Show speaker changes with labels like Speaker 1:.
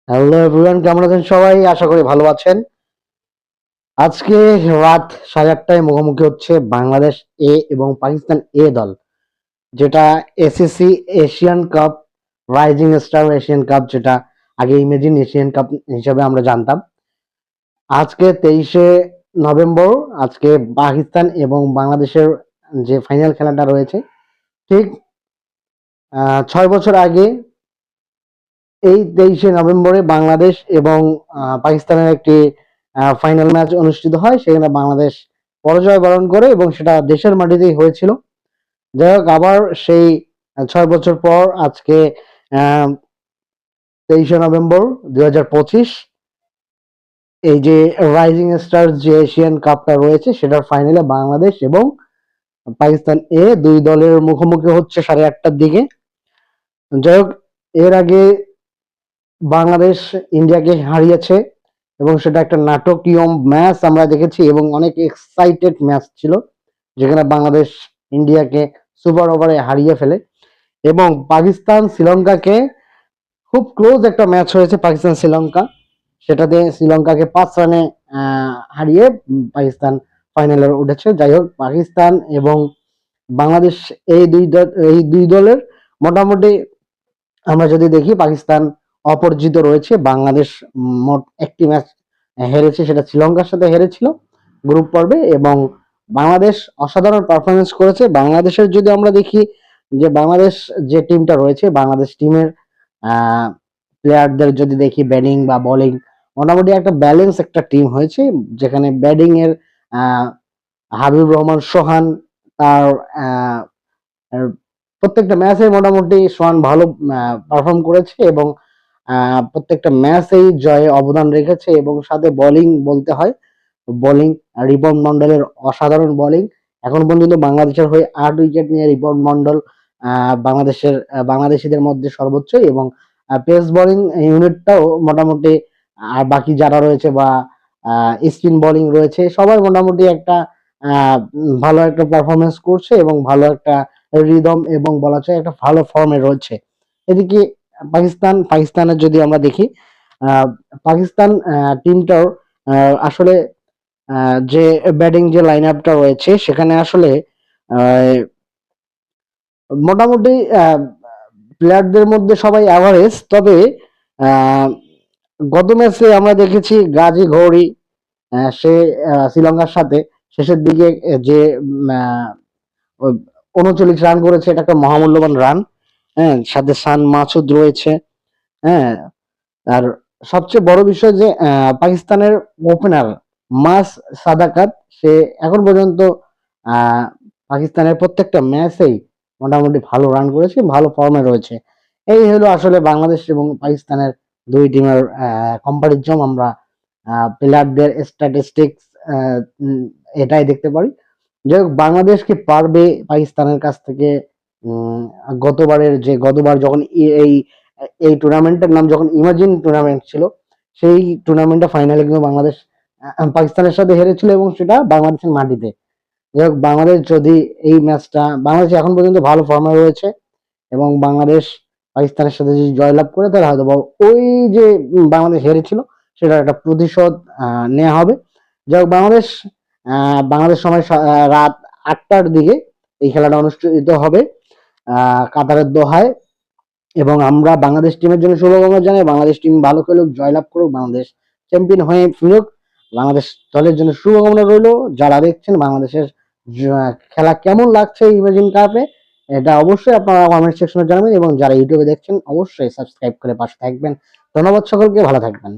Speaker 1: Hello everyone, কেমন আছেন সবাই? আশা করি ভালো আছেন। আজকে রাত 8:30টায় মুখোমুখি হচ্ছে বাংলাদেশ এ এবং পাকিস্তান এ দল, যেটা ACC Asian cup, rising star Asian cup, যেটা আগে ইমেজিন এশিয়ান কাপ হিসেবে আমরা জানতাম। আজকে 23শে নভেম্বর, আজকে পাকিস্তান এবং বাংলাদেশের যে ফাইনাল খেলাটা রয়েছে, ঠিক 6 বছর আগে এই 23শে নভেম্বরে বাংলাদেশ এবং পাকিস্তানের একটি ফাইনাল ম্যাচ অনুষ্ঠিত হয়। সেখানে বাংলাদেশ পরাজয় বরণ করে এবং সেটা দেশের মাটিতেই হয়েছিল। যাই হোক, আবার সেই 6 বছর পর আজকে 23শে নভেম্বর 2025 এই যে রাইজিং স্টার যে এশিয়ান কাপটা রয়েছে, সেটার ফাইনালে বাংলাদেশ এবং পাকিস্তান এ দুই দলের মুখোমুখি হচ্ছে 8:30টার দিকে। যাই হোক, এর আগে বাংলাদেশ ইন্ডিয়াকে হারিয়েছে এবং সেটা একটা নাটকীয় ম্যাচ আমরা দেখেছি এবং অনেক এক্সাইটেড ম্যাচ ছিল, যেখানে বাংলাদেশ ইন্ডিয়াকে সুপার ওভারে হারিয়ে ফেলে এবং পাকিস্তান শ্রীলঙ্কাকে খুব ক্লোজ একটা ম্যাচ হয়েছে পাকিস্তান শ্রীলঙ্কা, সেটাতে শ্রীলঙ্কাকে 5 রানে হারিয়ে পাকিস্তান ফাইনালে উঠেছে। যাই হোক, পাকিস্তান এবং বাংলাদেশ এই দুই দলের মোটামুটি আমরা যদি দেখি, পাকিস্তান অপরাজিত রয়েছে। বাংলাদেশ মোট একটি ম্যাচ হেরেছে, সেটা শ্রীলঙ্কার সাথে হেরেছিল গ্রুপ পর্বে, এবং বাংলাদেশ অসাধারণ পারফরমেন্স করেছে। বাংলাদেশের যদি আমরা দেখি যে বাংলাদেশ যে টিমটা রয়েছে, বাংলাদেশ টিমের প্লেয়ারদের যদি দেখি, ব্যাটিং বা বোলিং মোটামুটি একটা ব্যালেন্স একটা টিম হয়েছে, যেখানে ব্যাটিং এর আহ, হাবিব রহমান সোহান তার আহ, প্রত্যেকটা ম্যাচে মোটামুটি সোহান ভালো পারফর্ম করেছে এবং প্রত্যেকটা ম্যাচেই জয়ে অবদান রেখেছে। এবং সাথে বোলিং বলতে হয়, বোলিং রিপন মন্ডলের অসাধারণ বোলিং। এখন পর্যন্ত বাংলাদেশের হয়ে 8 উইকেট নিয়ে রিপন মন্ডল বাংলাদেশিদের মধ্যে সর্বোচ্চ, এবং পেস বোলিং ইউনিটটাও মোটামুটি বাকি যারা রয়েছে বা স্পিন বোলিং রয়েছে, সবাই মোটামুটি একটা ভালো একটা পারফরমেন্স করছে এবং ভালো একটা রিদম এবং বলা যায় একটা ভালো ফর্মে রয়েছে। এদিকে পাকিস্তানের যদি আমরা দেখি, আহ, পাকিস্তান টিমটাও আসলে যে ব্যাটিং যে লাইন আপটা রয়েছে, সেখানে আসলে আহ, মোটামুটি প্লেয়ারদের মধ্যে সবাই অ্যাভারেজ। তবে আহ, গত ম্যাচে আমরা দেখেছি গাজী গৌরী, সে শ্রীলঙ্কার সাথে শেষের দিকে যে 39 রান করেছে, এটা একটা মহামূল্যবান রান। হ্যাঁ, সাথে সান মাসুদ রয়েছে। হ্যাঁ, আর সবচেয়ে বড় বিষয় যে পাকিস্তানের ওপেনার মাস সাদাকাত, সে এখন পর্যন্ত আহ, পাকিস্তানের প্রত্যেকটা ম্যাচেই মোটামুটি ভালো রান করেছে, ভালো ফর্মে রয়েছে। এই হলো আসলে বাংলাদেশ এবং পাকিস্তানের দুই টিমের কম্পারিজন। আমরা প্লেয়ারদের স্ট্যাটিস্টিক্স এটাই দেখতে পারি। যাই হোক, বাংলাদেশ কি পারবে পাকিস্তানের কাছ থেকে উম, গতবার যখন এই এই টুর্নামেন্টের নাম যখন ইমাজিন টুর্নামেন্ট ছিল, সেই টুর্নামেন্টে ফাইনালে কিন্তু বাংলাদেশ পাকিস্তানের সাথে হেরেছিল এবং সেটা বাংলাদেশের মাটিতে। যাই হোক, বাংলাদেশ যদি এই ম্যাচটা, বাংলাদেশ এখন পর্যন্ত ভালো ফর্মে রয়েছে এবং বাংলাদেশ পাকিস্তানের সাথে যদি জয়লাভ করে, তাহলে হয়তো ওই যে বাংলাদেশ হেরেছিল সেটার একটা প্রতিশোধ নেওয়া হবে। যাই হোক, বাংলাদেশ সময় রাত 8টার দিকে এই খেলাটা অনুষ্ঠিত হবে কাতারের দোহায়, এবং আমরা বাংলাদেশ টিমের জন্য শুভকামনা জানাই। বাংলাদেশ টিম ভালো খেলুক, জয়লাভ করুক, বাংলাদেশ চ্যাম্পিয়ন হয়ে ফিরুক। বাংলাদেশ দলের জন্য শুভকামনা রইল। যারা দেখছেন বাংলাদেশের খেলা কেমন লাগছে ইমাজিন কাপে, এটা অবশ্যই আপনারা কমেন্ট সেকশনে জানাবেন, এবং যারা ইউটিউবে দেখছেন অবশ্যই সাবস্ক্রাইব করে পাশে থাকবেন। ধন্যবাদ সকলকে, ভালো থাকবেন।